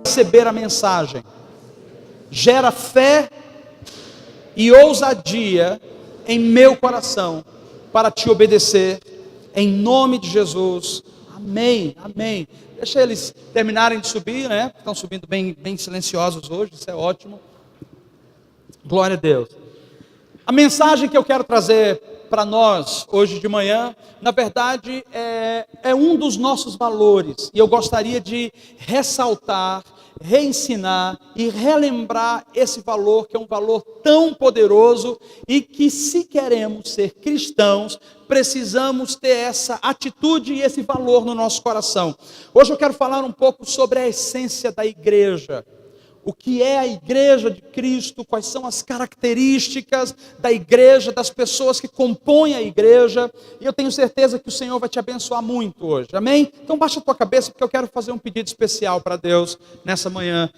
Receber a mensagem gera fé e ousadia em meu coração para te obedecer, em nome de Jesus. Amém, amém. Deixa eles terminarem de subir, né? Estão subindo bem silenciosos hoje, isso é ótimo. Glória a Deus. A mensagem que eu quero trazer para nós hoje de manhã, na verdade, é um dos nossos valores. E eu gostaria de ressaltar, reensinar e relembrar esse valor, que é um valor tão poderoso e que, se queremos ser cristãos, precisamos ter essa atitude e esse valor no nosso coração. Hoje eu quero falar um pouco sobre a essência da igreja. O que é a igreja de Cristo, quais são as características da igreja, das pessoas que compõem a igreja, e eu tenho certeza que o Senhor vai te abençoar muito hoje, amém? Então baixa a tua cabeça, porque eu quero fazer um pedido especial para Deus nessa manhã.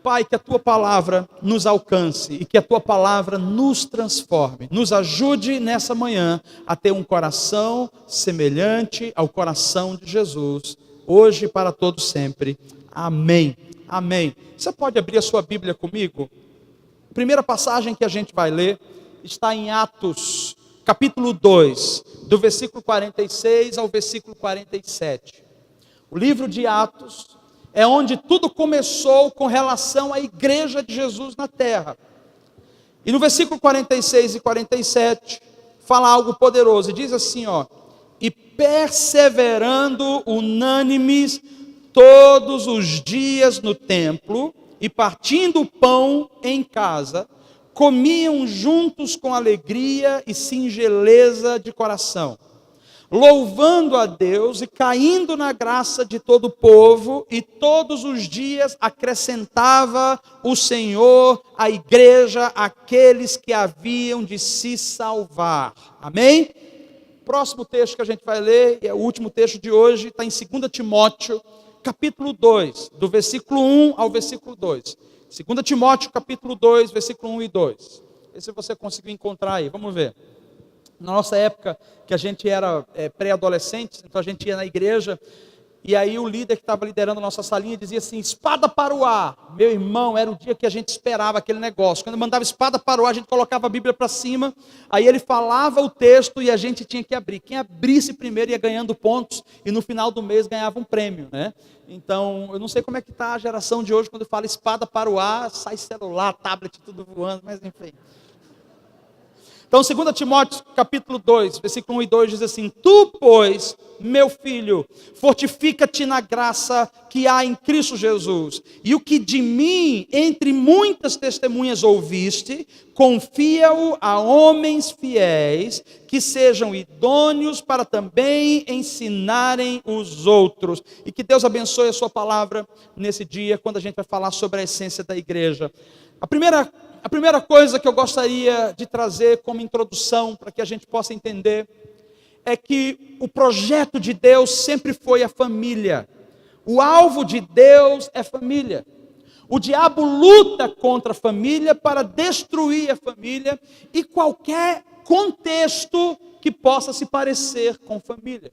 Pai, que a tua palavra nos alcance e que a tua palavra nos transforme, nos ajude nessa manhã a ter um coração semelhante ao coração de Jesus, hoje e para todo sempre, amém. Amém. Você pode abrir a sua Bíblia comigo? A primeira passagem que a gente vai ler está em Atos, capítulo 2, do versículo 46 ao versículo 47. O livro de Atos é onde tudo começou com relação à igreja de Jesus na terra. E no versículo 46 e 47 fala algo poderoso, e diz assim, e perseverando unânimes todos os dias no templo, e partindo o pão em casa, comiam juntos com alegria e singeleza de coração, louvando a Deus e caindo na graça de todo o povo, e todos os dias acrescentava o Senhor à igreja aqueles que haviam de se salvar. Amém? Próximo texto que a gente vai ler, e é o último texto de hoje, está em 2 Timóteo, capítulo 2, do versículo 1 ao versículo 2. 2 Timóteo, capítulo 2, versículo 1 e 2. Vê se você conseguiu encontrar aí, vamos ver. Na nossa época, que a gente era pré-adolescente, então a gente ia na igreja, e aí o líder que estava liderando a nossa salinha dizia assim, espada para o ar. Meu irmão, era o dia que a gente esperava aquele negócio. Quando mandava espada para o ar, a gente colocava a Bíblia para cima, aí ele falava o texto e a gente tinha que abrir. Quem abrisse primeiro ia ganhando pontos, e no final do mês ganhava um prêmio, né? Então, eu não sei como é que está a geração de hoje, quando fala espada para o ar, sai celular, tablet, tudo voando, mas enfim. Então, 2 Timóteo, capítulo 2, versículo 1 e 2, diz assim, tu, pois, meu filho, fortifica-te na graça que há em Cristo Jesus, e o que de mim, entre muitas testemunhas ouviste, confia-o a homens fiéis, que sejam idôneos para também ensinarem os outros. E que Deus abençoe a sua palavra nesse dia, quando a gente vai falar sobre a essência da igreja. A primeira coisa que eu gostaria de trazer como introdução, para que a gente possa entender, é que o projeto de Deus sempre foi a família. O alvo de Deus é família. O diabo luta contra a família para destruir a família e qualquer contexto que possa se parecer com família.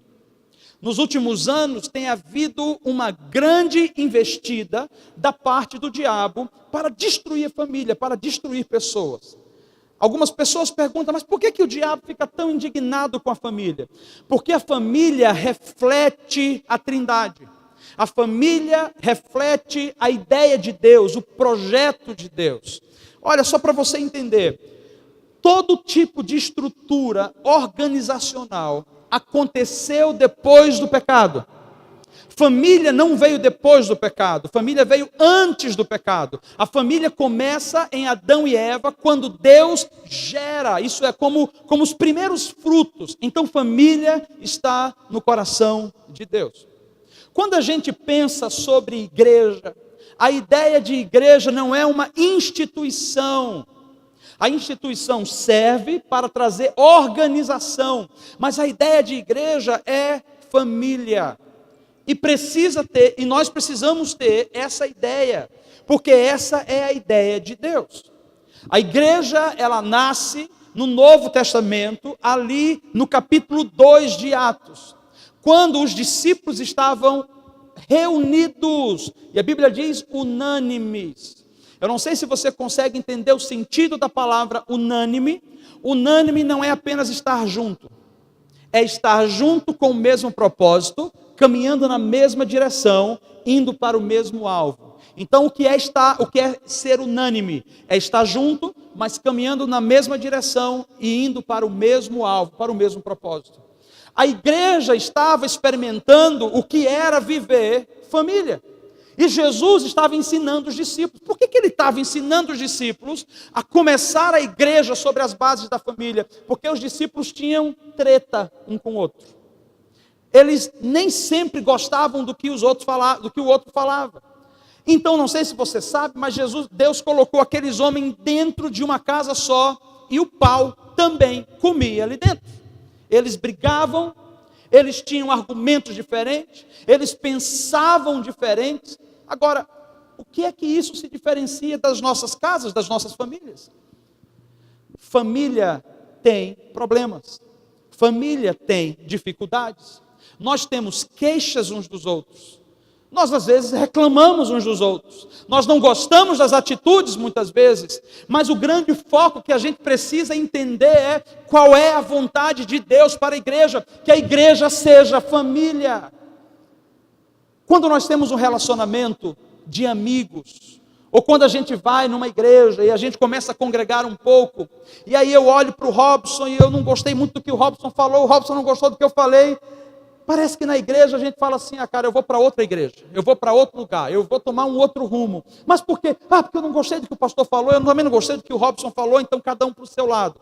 Nos últimos anos tem havido uma grande investida da parte do diabo para destruir a família, para destruir pessoas. Algumas pessoas perguntam, mas por que o diabo fica tão indignado com a família? Porque a família reflete a Trindade. A família reflete a ideia de Deus, o projeto de Deus. Olha, só para você entender, todo tipo de estrutura organizacional aconteceu depois do pecado. Família não veio depois do pecado, família veio antes do pecado. A família começa em Adão e Eva, quando Deus gera, isso é como os primeiros frutos. Então família está no coração de Deus. Quando a gente pensa sobre igreja, a ideia de igreja não é uma instituição. A instituição serve para trazer organização, mas a ideia de igreja é família. E nós precisamos ter essa ideia, porque essa é a ideia de Deus. A igreja, ela nasce no Novo Testamento, ali no capítulo 2 de Atos. quando os discípulos estavam reunidos, e a Bíblia diz unânimes. Eu não sei se você consegue entender o sentido da palavra unânime. Unânime não é apenas estar junto, é estar junto com o mesmo propósito, caminhando na mesma direção, indo para o mesmo alvo. Então o que é ser unânime? É estar junto, mas caminhando na mesma direção e indo para o mesmo alvo, para o mesmo propósito. A igreja estava experimentando o que era viver família. E Jesus estava ensinando os discípulos. Por que ele estava ensinando os discípulos a começar a igreja sobre as bases da família? Porque os discípulos tinham treta um com o outro. Eles nem sempre gostavam do que o outro falava. Então, não sei se você sabe, mas Deus colocou aqueles homens dentro de uma casa só, e o pau também comia ali dentro. Eles brigavam, eles tinham argumentos diferentes, eles pensavam diferentes. Agora, o que é que isso se diferencia das nossas casas, das nossas famílias? Família tem problemas, família tem dificuldades. Nós temos queixas uns dos outros. Nós às vezes reclamamos uns dos outros. Nós não gostamos das atitudes muitas vezes. Mas o grande foco que a gente precisa entender é qual é a vontade de Deus para a igreja. Que a igreja seja família. Quando nós temos um relacionamento de amigos, ou quando a gente vai numa igreja e a gente começa a congregar um pouco, e aí eu olho para o Robson e eu não gostei muito do que o Robson falou, o Robson não gostou do que eu falei. Parece que na igreja a gente fala assim, cara, eu vou para outra igreja, eu vou para outro lugar, eu vou tomar um outro rumo. Mas por quê? Porque eu não gostei do que o pastor falou, eu também não gostei do que o Robson falou, então cada um para o seu lado.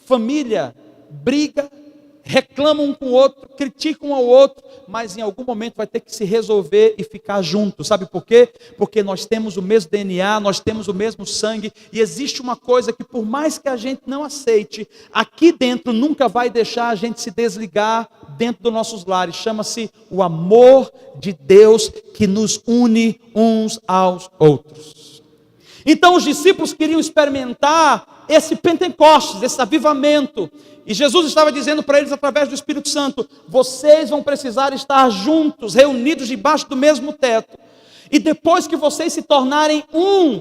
Família briga, reclama um com o outro, critica um ao outro, mas em algum momento vai ter que se resolver e ficar junto. Sabe por quê? Porque nós temos o mesmo DNA, nós temos o mesmo sangue, e existe uma coisa que por mais que a gente não aceite, aqui dentro nunca vai deixar a gente se desligar dentro dos nossos lares. Chama-se o amor de Deus que nos une uns aos outros. Então os discípulos queriam experimentar esse Pentecostes, esse avivamento. E Jesus estava dizendo para eles através do Espírito Santo: vocês vão precisar estar juntos, reunidos debaixo do mesmo teto. E depois que vocês se tornarem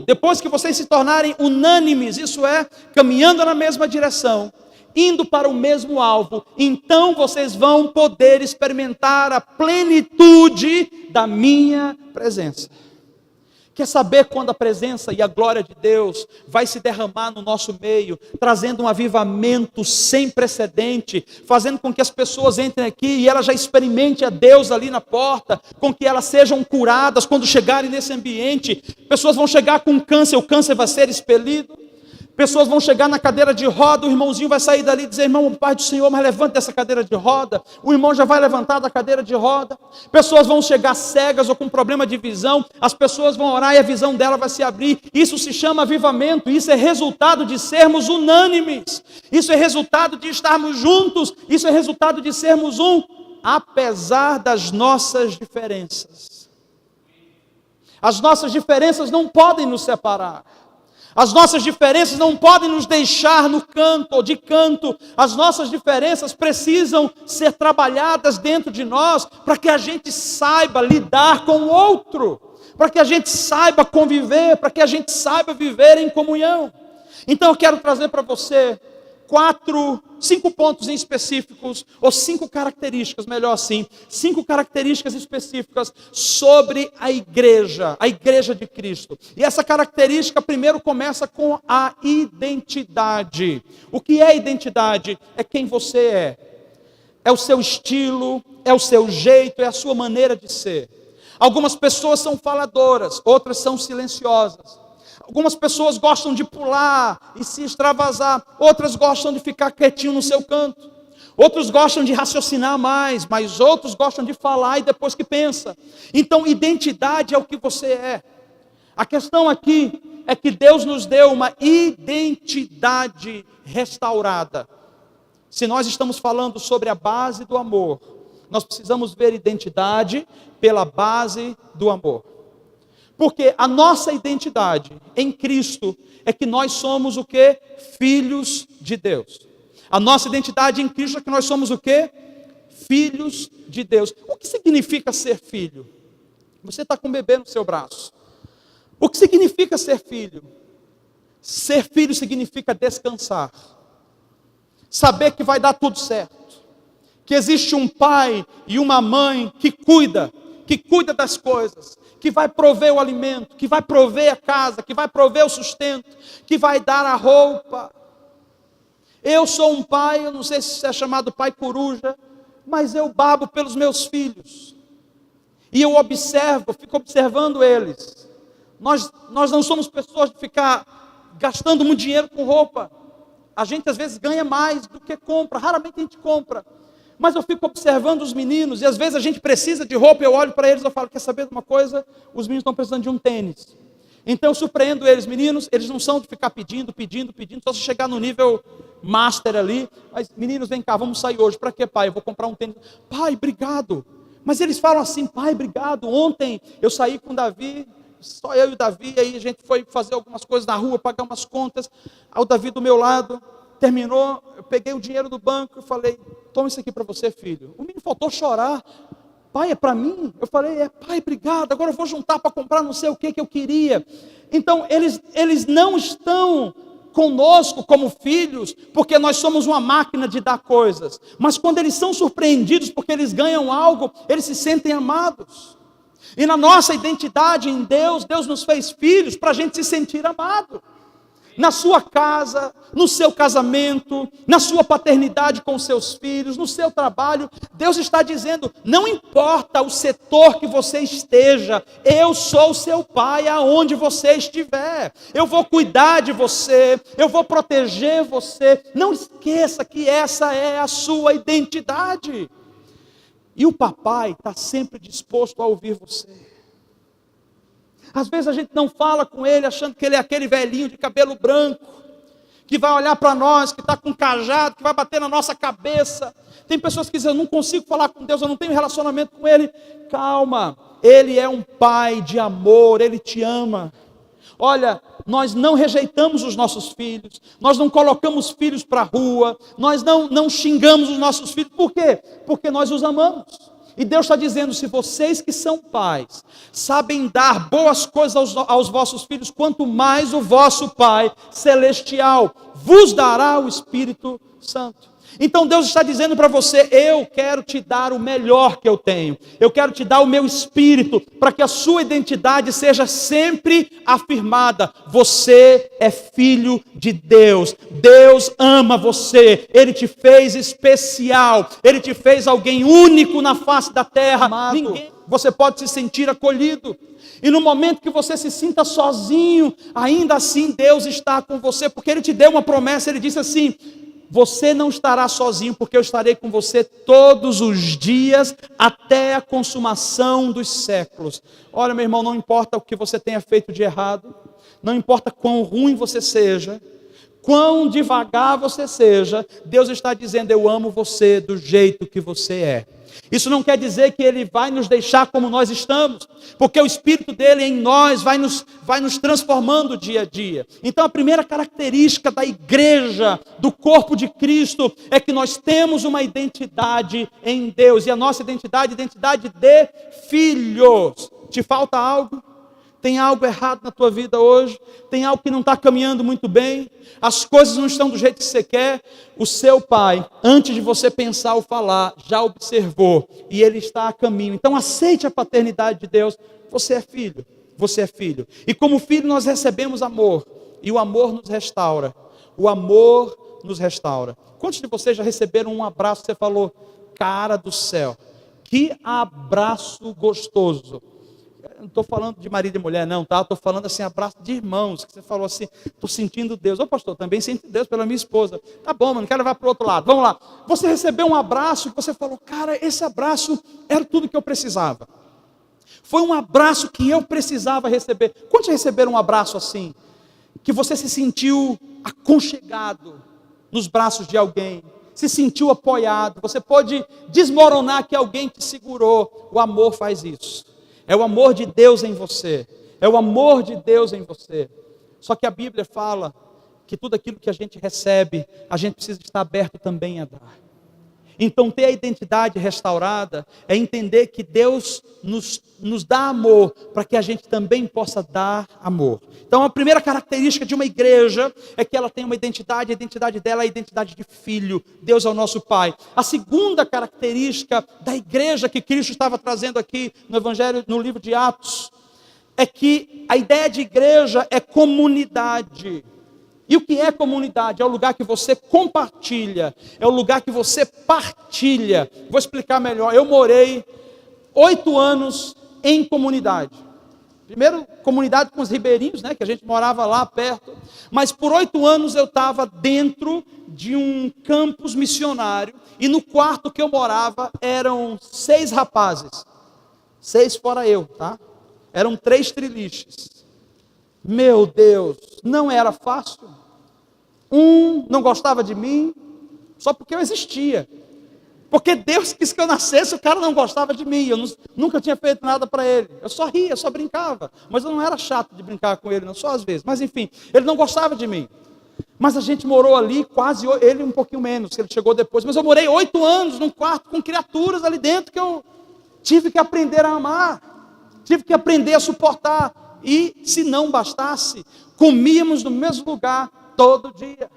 depois que vocês se tornarem unânimes, isso é, caminhando na mesma direção, indo para o mesmo alvo, então vocês vão poder experimentar a plenitude da minha presença. Quer saber quando a presença e a glória de Deus vai se derramar no nosso meio, trazendo um avivamento sem precedente, fazendo com que as pessoas entrem aqui e elas já experimentem a Deus ali na porta, com que elas sejam curadas quando chegarem nesse ambiente. Pessoas vão chegar com câncer, o câncer vai ser expelido. Pessoas vão chegar na cadeira de roda, o irmãozinho vai sair dali e dizer: irmão, o Pai do Senhor, mas levanta dessa cadeira de roda. O irmão já vai levantar da cadeira de roda. Pessoas vão chegar cegas ou com problema de visão, as pessoas vão orar e a visão dela vai se abrir. Isso se chama avivamento, isso é resultado de sermos unânimes. Isso é resultado de estarmos juntos, isso é resultado de sermos um, apesar das nossas diferenças. As nossas diferenças não podem nos separar. As nossas diferenças não podem nos deixar no canto ou de canto. As nossas diferenças precisam ser trabalhadas dentro de nós para que a gente saiba lidar com o outro, para que a gente saiba conviver, para que a gente saiba viver em comunhão. Então eu quero trazer para você 5 pontos em específicos, ou 5 características, melhor assim, 5 características específicas sobre a igreja de Cristo. E essa característica primeiro começa com a identidade. O que é identidade? É quem você é o seu estilo, é o seu jeito, é a sua maneira de ser. Algumas pessoas são faladoras, outras são silenciosas. Algumas pessoas gostam de pular e se extravasar, outras gostam de ficar quietinho no seu canto. Outros gostam de raciocinar mais, mas outros gostam de falar e depois que pensa. Então, identidade é o que você é. A questão aqui é que Deus nos deu uma identidade restaurada. Se nós estamos falando sobre a base do amor, nós precisamos ver identidade pela base do amor. Porque a nossa identidade em Cristo é que nós somos o quê? Filhos de Deus. A nossa identidade em Cristo é que nós somos o quê? filhos de Deus. O que significa ser filho? Você está com um bebê no seu braço. O que significa ser filho? Ser filho significa descansar. Saber que vai dar tudo certo. Que existe um pai e uma mãe que cuida das coisas, que vai prover o alimento, que vai prover a casa, que vai prover o sustento, que vai dar a roupa. Eu sou um pai, eu não sei se é chamado pai coruja, mas eu babo pelos meus filhos. E eu fico observando eles. Nós não somos pessoas de ficar gastando muito dinheiro com roupa. A gente às vezes ganha mais do que compra, raramente a gente compra. Mas eu fico observando os meninos, e às vezes a gente precisa de roupa, eu olho para eles e falo, quer saber de uma coisa? Os meninos estão precisando de um tênis. Então eu surpreendo eles, meninos, eles não são de ficar pedindo, só se chegar no nível master ali. Mas meninos, vem cá, vamos sair hoje. Para quê, pai? Eu vou comprar um tênis. Pai, obrigado. Mas eles falam assim, pai, obrigado. Ontem eu saí com o Davi, só eu e o Davi, aí a gente foi fazer algumas coisas na rua, pagar umas contas. Aí o Davi do meu lado, terminou, eu peguei o dinheiro do banco e falei, toma isso aqui para você, filho. O menino faltou chorar. Pai, é para mim? Eu falei, pai, obrigado, agora eu vou juntar para comprar não sei o que eu queria. Então, eles não estão conosco como filhos, porque nós somos uma máquina de dar coisas. Mas quando eles são surpreendidos, porque eles ganham algo, eles se sentem amados. E na nossa identidade em Deus, Deus nos fez filhos para a gente se sentir amado. Na sua casa, no seu casamento, na sua paternidade com seus filhos, no seu trabalho, Deus está dizendo, não importa o setor que você esteja, eu sou o seu pai aonde você estiver, eu vou cuidar de você, eu vou proteger você, não esqueça que essa é a sua identidade, e o papai está sempre disposto a ouvir você. Às vezes a gente não fala com ele achando que ele é aquele velhinho de cabelo branco, que vai olhar para nós, que está com um cajado, que vai bater na nossa cabeça. Tem pessoas que dizem, eu não consigo falar com Deus, eu não tenho relacionamento com Ele. Calma, Ele é um pai de amor, Ele te ama. Olha, nós não rejeitamos os nossos filhos, nós não colocamos filhos para a rua, nós não xingamos os nossos filhos. Por quê? Porque nós os amamos. E Deus está dizendo, se vocês que são pais, sabem dar boas coisas aos vossos filhos, quanto mais o vosso Pai Celestial vos dará o Espírito Santo. Então Deus está dizendo para você, eu quero te dar o melhor que eu tenho, eu quero te dar o meu Espírito, para que a sua identidade seja sempre afirmada, você é filho de Deus, Deus ama você, Ele te fez especial, Ele te fez alguém único na face da terra, você pode se sentir acolhido, e no momento que você se sinta sozinho, ainda assim Deus está com você, porque Ele te deu uma promessa, Ele disse assim, você não estará sozinho, porque eu estarei com você todos os dias, até a consumação dos séculos. Olha, meu irmão, não importa o que você tenha feito de errado, não importa quão ruim você seja, quão devagar você seja, Deus está dizendo, eu amo você do jeito que você é. Isso não quer dizer que Ele vai nos deixar como nós estamos, porque o Espírito dEle em nós vai nos transformando dia a dia. Então a primeira característica da igreja, do corpo de Cristo, é que nós temos uma identidade em Deus, e a nossa identidade de filhos. Te falta algo? Tem algo errado na tua vida hoje? Tem algo que não está caminhando muito bem? As coisas não estão do jeito que você quer? O seu pai, antes de você pensar ou falar, já observou. E Ele está a caminho. Então aceite a paternidade de Deus. Você é filho. Você é filho. E como filho nós recebemos amor. E o amor nos restaura. O amor nos restaura. Quantos de vocês já receberam um abraço que você falou, cara do céu, que abraço gostoso. Não estou falando de marido e mulher não, tá? Estou falando assim, abraço de irmãos, que você falou assim, estou sentindo Deus. Ô pastor, também sinto Deus pela minha esposa. Tá bom, mano, quero levar para o outro lado. Vamos lá. Você recebeu um abraço e você falou, cara, esse abraço era tudo que eu precisava. Foi um abraço que eu precisava receber. Quantos receberam um abraço assim? Que você se sentiu aconchegado nos braços de alguém, se sentiu apoiado, você pode desmoronar que alguém te segurou. O amor faz isso. É o amor de Deus em você. É o amor de Deus em você. Só que a Bíblia fala que tudo aquilo que a gente recebe, a gente precisa estar aberto também a dar. Então, ter a identidade restaurada é entender que Deus nos dá amor para que a gente também possa dar amor. Então, a primeira característica de uma igreja é que ela tem uma identidade, a identidade dela é a identidade de filho. Deus é o nosso Pai. A segunda característica da igreja que Cristo estava trazendo aqui no Evangelho, no livro de Atos, é que a ideia de igreja é comunidade. E o que é comunidade? É o lugar que você compartilha, é o lugar que você partilha. Vou explicar melhor. Eu morei 8 anos em comunidade. Primeiro, comunidade com os ribeirinhos, né, que a gente morava lá perto. Mas por 8 anos eu estava dentro de um campus missionário. E no quarto que eu morava eram 6 rapazes. 6 fora eu, tá? Eram 3 triliches. Meu Deus, não era fácil. Um não gostava de mim, só porque eu existia. Porque Deus quis que eu nascesse, o cara não gostava de mim. Eu nunca tinha feito nada para ele. Eu só ria, eu só brincava. Mas eu não era chato de brincar com ele, não, só às vezes. Mas enfim, ele não gostava de mim. Mas a gente morou ali quase, ele um pouquinho menos, que ele chegou depois. Mas eu morei 8 anos num quarto com criaturas ali dentro que eu tive que aprender a amar. Tive que aprender a suportar. E se não bastasse, comíamos no mesmo lugar todo dia.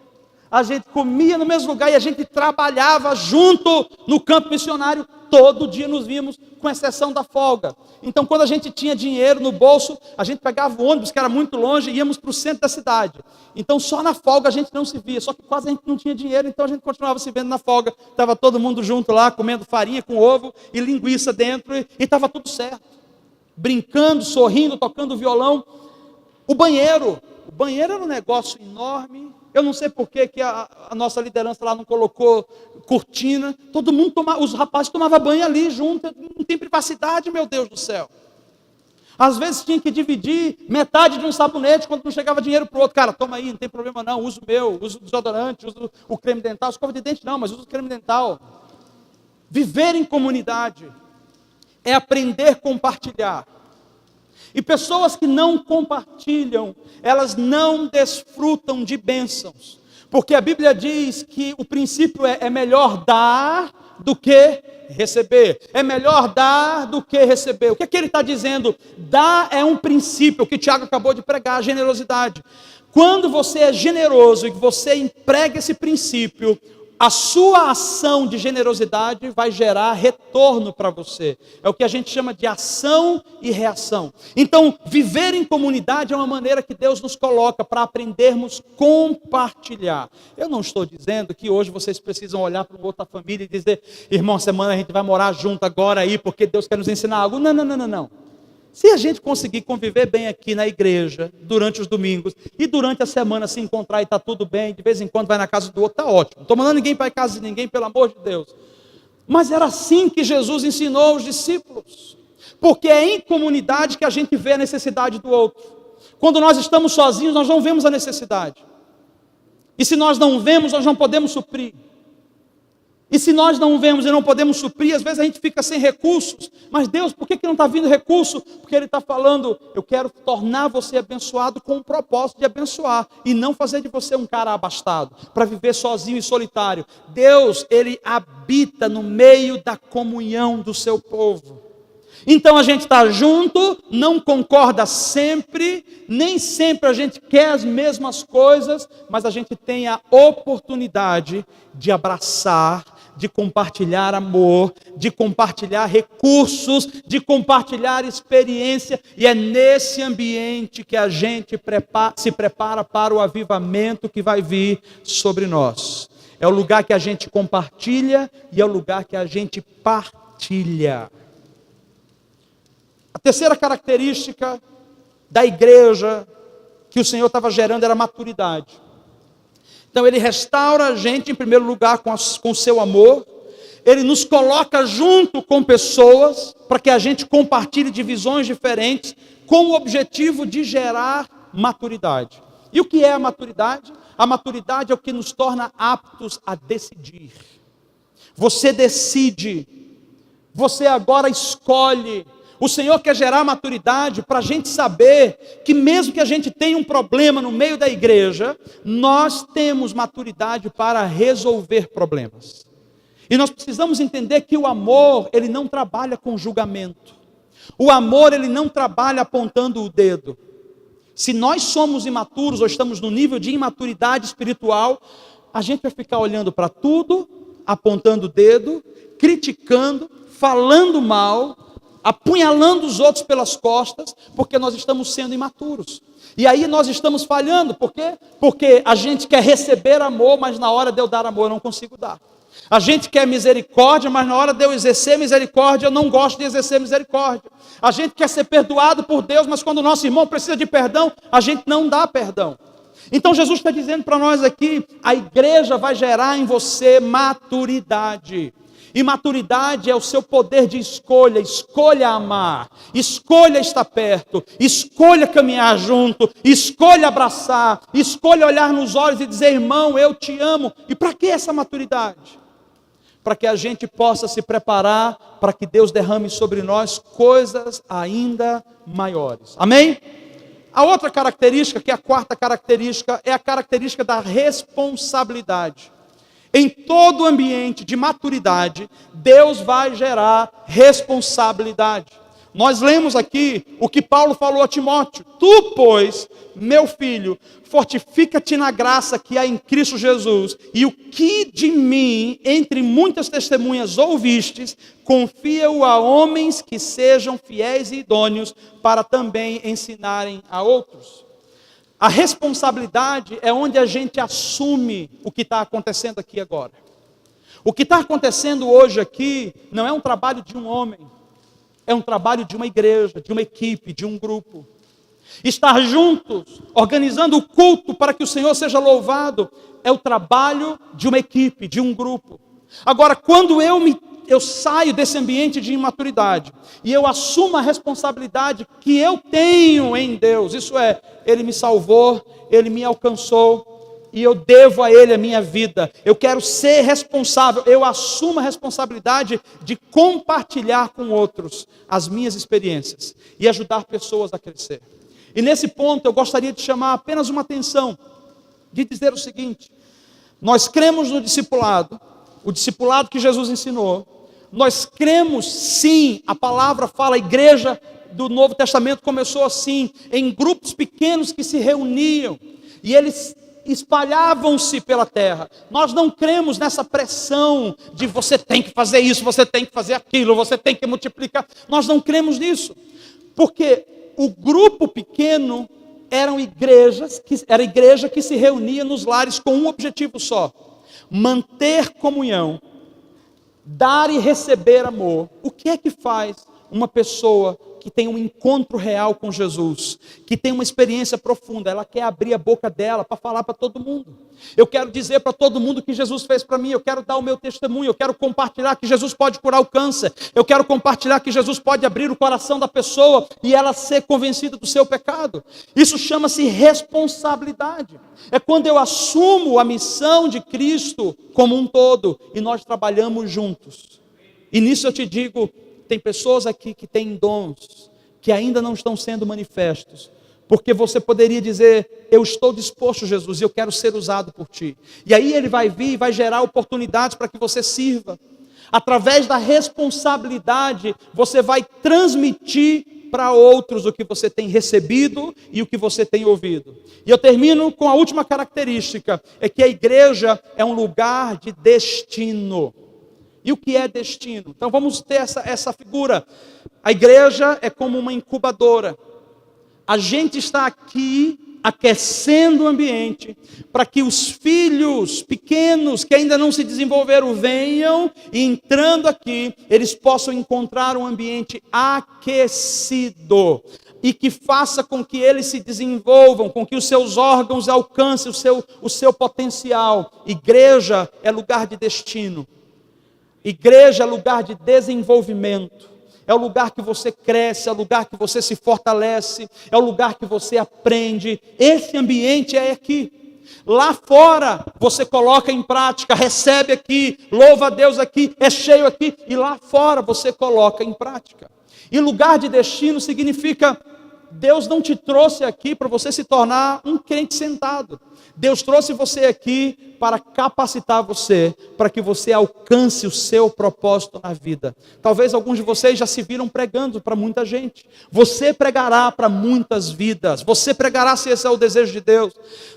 A gente comia no mesmo lugar e a gente trabalhava junto no campo missionário. Todo dia nos vimos, com exceção da folga. Então, quando a gente tinha dinheiro no bolso, a gente pegava o ônibus, que era muito longe, e íamos para o centro da cidade. Então, só na folga a gente não se via. Só que quase a gente não tinha dinheiro, então a gente continuava se vendo na folga. Estava todo mundo junto lá, comendo farinha com ovo e linguiça dentro, e estava tudo certo. Brincando, sorrindo, tocando violão. O banheiro era um negócio enorme. Eu não sei por que a nossa liderança lá não colocou cortina. Todo mundo os rapazes tomavam banho ali junto. Não tem privacidade, meu Deus do céu. Às vezes tinha que dividir metade de um sabonete quando não chegava dinheiro para o outro. Cara, toma aí, não tem problema não, usa o meu, usa o desodorante, usa o creme dental. Escova de dente não, mas usa o creme dental. Viver em comunidade é aprender a compartilhar. E pessoas que não compartilham, elas não desfrutam de bênçãos. Porque a Bíblia diz que o princípio é melhor dar do que receber. É melhor dar do que receber. O que é que ele está dizendo? Dar é um princípio, que o Tiago acabou de pregar, a generosidade. Quando você é generoso e você emprega esse princípio, a sua ação de generosidade vai gerar retorno para você. É o que a gente chama de ação e reação. Então, viver em comunidade é uma maneira que Deus nos coloca para aprendermos a compartilhar. Eu não estou dizendo que hoje vocês precisam olhar para outra família e dizer: irmão, semana a gente vai morar junto agora aí, porque Deus quer nos ensinar algo. Não. Se a gente conseguir conviver bem aqui na igreja, durante os domingos, e durante a semana se encontrar e está tudo bem, de vez em quando vai na casa do outro, está ótimo. Não estou mandando ninguém para a casa de ninguém, pelo amor de Deus. Mas era assim que Jesus ensinou os discípulos. Porque é em comunidade que a gente vê a necessidade do outro. Quando nós estamos sozinhos, nós não vemos a necessidade. E se nós não vemos, nós não podemos suprir. E se nós não vemos e não podemos suprir, às vezes a gente fica sem recursos. Mas Deus, por que não está vindo recurso? Porque Ele está falando: eu quero tornar você abençoado com o propósito de abençoar. E não fazer de você um cara abastado, para viver sozinho e solitário. Deus, Ele habita no meio da comunhão do seu povo. Então a gente está junto, não concorda sempre, nem sempre a gente quer as mesmas coisas, mas a gente tem a oportunidade de abraçar, de compartilhar amor, de compartilhar recursos, de compartilhar experiência, e é nesse ambiente que a gente se prepara para o avivamento que vai vir sobre nós. É o lugar que a gente compartilha e é o lugar que a gente partilha. A terceira característica da igreja que o Senhor estava gerando era a maturidade. Então Ele restaura a gente em primeiro lugar com o seu amor. Ele nos coloca junto com pessoas para que a gente compartilhe de visões diferentes com o objetivo de gerar maturidade. E o que é a maturidade? A maturidade é o que nos torna aptos a decidir. Você decide, você agora escolhe. O Senhor quer gerar maturidade para a gente saber que mesmo que a gente tenha um problema no meio da igreja, nós temos maturidade para resolver problemas. E nós precisamos entender que o amor, ele não trabalha com julgamento. O amor, ele não trabalha apontando o dedo. Se nós somos imaturos ou estamos no nível de imaturidade espiritual, a gente vai ficar olhando para tudo, apontando o dedo, criticando, falando mal, apunhalando os outros pelas costas, porque nós estamos sendo imaturos. E aí nós estamos falhando, por quê? Porque a gente quer receber amor, mas na hora de eu dar amor eu não consigo dar. A gente quer misericórdia, mas na hora de eu exercer misericórdia, eu não gosto de exercer misericórdia. A gente quer ser perdoado por Deus, mas quando o nosso irmão precisa de perdão, a gente não dá perdão. Então Jesus está dizendo para nós aqui, a igreja vai gerar em você maturidade. E maturidade é o seu poder de escolha. Escolha amar, escolha estar perto, escolha caminhar junto, escolha abraçar, escolha olhar nos olhos e dizer, irmão, eu te amo. E para que essa maturidade? Para que a gente possa se preparar para que Deus derrame sobre nós coisas ainda maiores. Amém? A outra característica, que é a quarta característica, é a característica da responsabilidade. Em todo ambiente de maturidade, Deus vai gerar responsabilidade. Nós lemos aqui o que Paulo falou a Timóteo. Tu, pois, meu filho, fortifica-te na graça que há em Cristo Jesus, e o que de mim, entre muitas testemunhas ouvistes, confia-o a homens que sejam fiéis e idôneos, para também ensinarem a outros. A responsabilidade é onde a gente assume o que está acontecendo aqui agora. O que está acontecendo hoje aqui não é um trabalho de um homem, é um trabalho de uma igreja, de uma equipe, de um grupo. Estar juntos, organizando o culto para que o Senhor seja louvado, é o trabalho de uma equipe, de um grupo. Agora, quando eu saio desse ambiente de imaturidade e eu assumo a responsabilidade que eu tenho em Deus, isso é, Ele me salvou, Ele me alcançou e eu devo a Ele a minha vida, eu quero ser responsável, eu assumo a responsabilidade de compartilhar com outros as minhas experiências e ajudar pessoas a crescer. E nesse ponto eu gostaria de chamar apenas uma atenção, de dizer o seguinte: nós cremos no discipulado, o discipulado que Jesus ensinou. Nós cremos sim, a palavra fala, a igreja do Novo Testamento começou assim, em grupos pequenos que se reuniam, e eles espalhavam-se pela terra. Nós não cremos nessa pressão de você tem que fazer isso, você tem que fazer aquilo, você tem que multiplicar. Nós não cremos nisso, porque o grupo pequeno era a igreja que se reunia nos lares com um objetivo só: manter comunhão, dar e receber amor. O que é que faz uma pessoa que tem um encontro real com Jesus, que tem uma experiência profunda? Ela quer abrir a boca dela para falar para todo mundo. Eu quero dizer para todo mundo o que Jesus fez para mim, eu quero dar o meu testemunho, eu quero compartilhar que Jesus pode curar o câncer, eu quero compartilhar que Jesus pode abrir o coração da pessoa e ela ser convencida do seu pecado. Isso chama-se responsabilidade. É quando eu assumo a missão de Cristo como um todo e nós trabalhamos juntos. E nisso eu te digo, tem pessoas aqui que têm dons que ainda não estão sendo manifestos, porque você poderia dizer, eu estou disposto, Jesus, e eu quero ser usado por ti. E aí Ele vai vir e vai gerar oportunidades para que você sirva. Através da responsabilidade, você vai transmitir para outros o que você tem recebido e o que você tem ouvido. E eu termino com a última característica, é que a igreja é um lugar de destino. E o que é destino? Então vamos ter essa figura. A igreja é como uma incubadora. A gente está aqui aquecendo o ambiente para que os filhos pequenos que ainda não se desenvolveram venham e entrando aqui, eles possam encontrar um ambiente aquecido e que faça com que eles se desenvolvam, com que os seus órgãos alcancem o seu potencial. Igreja é lugar de destino. Igreja é lugar de desenvolvimento, é o lugar que você cresce, é o lugar que você se fortalece, é o lugar que você aprende. Esse ambiente é aqui. Lá fora você coloca em prática, recebe aqui, louva a Deus aqui, é cheio aqui, e lá fora você coloca em prática. E lugar de destino significa, Deus não te trouxe aqui para você se tornar um crente sentado. Deus trouxe você aqui para capacitar você, para que você alcance o seu propósito na vida. Talvez alguns de vocês já se viram pregando para muita gente. Você pregará para muitas vidas. Você pregará se esse é o desejo de Deus.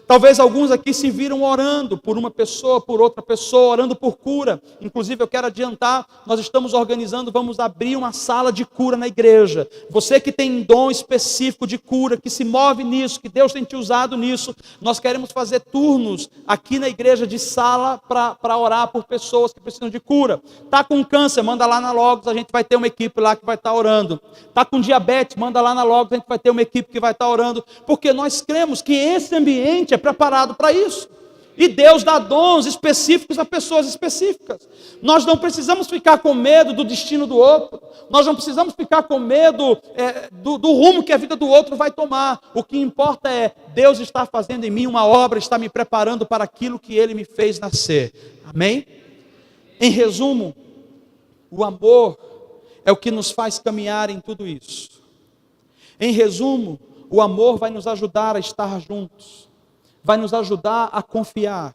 Talvez alguns aqui se viram orando por uma pessoa, por outra pessoa, orando por cura. Inclusive eu quero adiantar, nós estamos organizando, vamos abrir uma sala de cura na igreja. Você que tem dom específico de cura, que se move nisso, que Deus tem te usado nisso, nós queremos fazer turnos aqui na igreja de sala para orar por pessoas que precisam de cura. Está com câncer, manda lá na Logos, a gente vai ter uma equipe lá que vai estar orando. Está com diabetes, manda lá na Logos, a gente vai ter uma equipe que vai estar orando, porque nós cremos que esse ambiente é preparado para isso. E Deus dá dons específicos a pessoas específicas. Nós não precisamos ficar com medo do destino do outro. Nós não precisamos ficar com medo do rumo que a vida do outro vai tomar. O que importa é, Deus está fazendo em mim uma obra, está me preparando para aquilo que Ele me fez nascer. Amém? Em resumo, o amor é o que nos faz caminhar em tudo isso. Em resumo, o amor vai nos ajudar a estar juntos. Vai nos ajudar a confiar,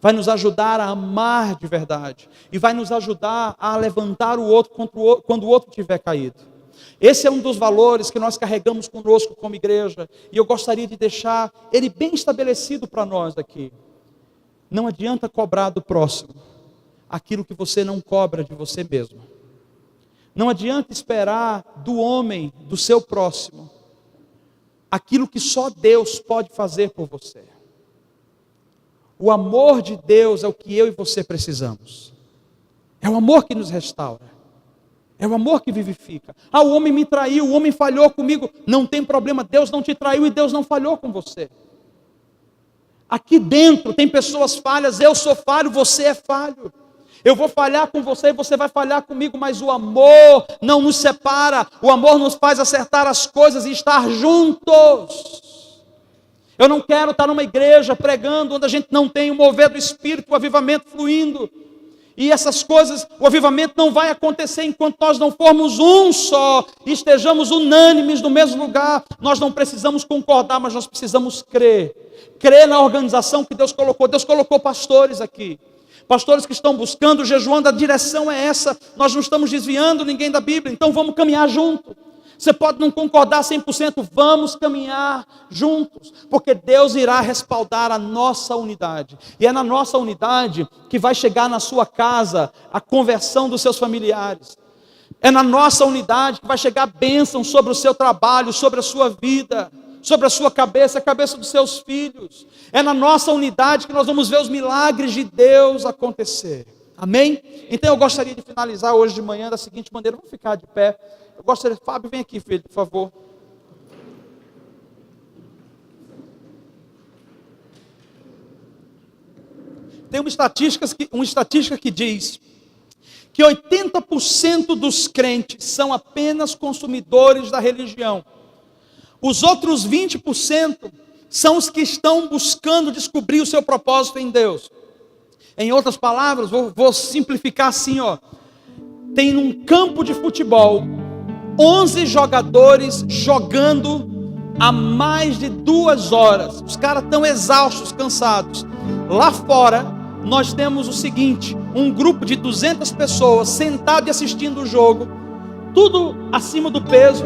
vai nos ajudar a amar de verdade, e vai nos ajudar a levantar o outro quando o outro tiver caído. Esse é um dos valores que nós carregamos conosco como igreja, e eu gostaria de deixar ele bem estabelecido para nós aqui. Não adianta cobrar do próximo aquilo que você não cobra de você mesmo. Não adianta esperar do homem, do seu próximo, aquilo que só Deus pode fazer por você. O amor de Deus é o que eu e você precisamos. É o amor que nos restaura. É o amor que vivifica. Ah, o homem me traiu, o homem falhou comigo. Não tem problema, Deus não te traiu e Deus não falhou com você. Aqui dentro tem pessoas falhas, eu sou falho, você é falho. Eu vou falhar com você e você vai falhar comigo, mas o amor não nos separa. O amor nos faz acertar as coisas e estar juntos. Eu não quero estar numa igreja pregando onde a gente não tem o mover do Espírito, o avivamento fluindo. E essas coisas, o avivamento não vai acontecer enquanto nós não formos um só, e estejamos unânimes no mesmo lugar. Nós não precisamos concordar, mas nós precisamos crer. Crer na organização que Deus colocou. Deus colocou pastores aqui. Pastores que estão buscando, jejuando, a direção é essa. Nós não estamos desviando ninguém da Bíblia, então vamos caminhar junto. Você pode não concordar 100%, vamos caminhar juntos, porque Deus irá respaldar a nossa unidade, e é na nossa unidade que vai chegar na sua casa a conversão dos seus familiares, é na nossa unidade que vai chegar a bênção sobre o seu trabalho, sobre a sua vida, sobre a sua cabeça, a cabeça dos seus filhos, é na nossa unidade que nós vamos ver os milagres de Deus acontecer, amém? Então eu gostaria de finalizar hoje de manhã da seguinte maneira, vamos ficar de pé. Eu gostaria, Fábio, vem aqui, filho, por favor. Tem uma estatística que diz que 80% dos crentes são apenas consumidores da religião. Os outros 20% são os que estão buscando descobrir o seu propósito em Deus. Em outras palavras, vou simplificar assim, ó. Tem um campo de futebol 11 jogadores jogando há mais de 2 horas. Os caras estão exaustos, cansados. Lá fora, nós temos o seguinte: um grupo de 200 pessoas sentado e assistindo o jogo, tudo acima do peso,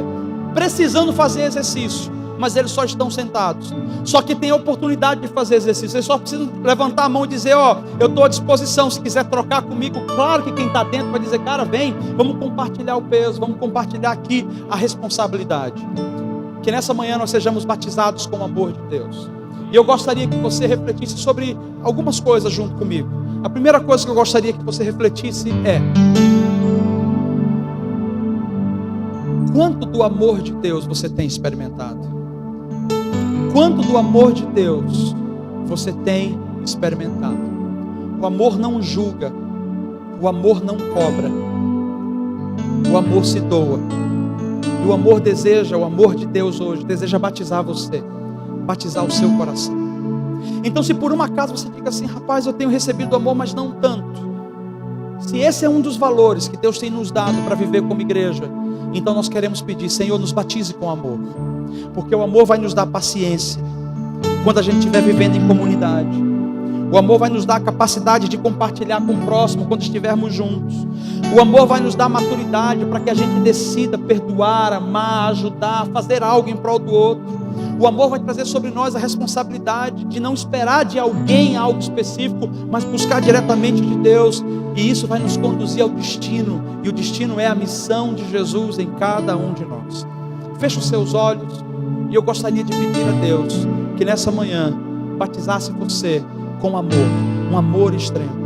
precisando fazer exercício, mas eles só estão sentados. Só que tem a oportunidade de fazer exercício. Eles só precisam levantar a mão e dizer: ó, eu estou à disposição, se quiser trocar comigo. Claro que quem está dentro vai dizer: cara, vem, vamos compartilhar o peso, vamos compartilhar aqui a responsabilidade. Que nessa manhã nós sejamos batizados com o amor de Deus. E eu gostaria que você refletisse sobre algumas coisas junto comigo. A primeira coisa que eu gostaria que você refletisse é: quanto do amor de Deus você tem experimentado? Quanto do amor de Deus você tem experimentado? O amor não julga, o amor não cobra, o amor se doa. E o amor deseja, o amor de Deus hoje, deseja batizar você, batizar o seu coração. Então, se por um acaso você diga assim: rapaz, eu tenho recebido amor, mas não tanto. Se esse é um dos valores que Deus tem nos dado para viver como igreja, então nós queremos pedir: Senhor, nos batize com amor. Porque o amor vai nos dar paciência, quando a gente estiver vivendo em comunidade. O amor vai nos dar a capacidade de compartilhar com o próximo quando estivermos juntos. O amor vai nos dar maturidade para que a gente decida perdoar, amar, ajudar, fazer algo em prol do outro. O amor vai trazer sobre nós a responsabilidade de não esperar de alguém algo específico, mas buscar diretamente de Deus. E isso vai nos conduzir ao destino. E o destino é a missão de Jesus em cada um de nós. Feche os seus olhos. E eu gostaria de pedir a Deus que nessa manhã batizasse você com amor, um amor extremo.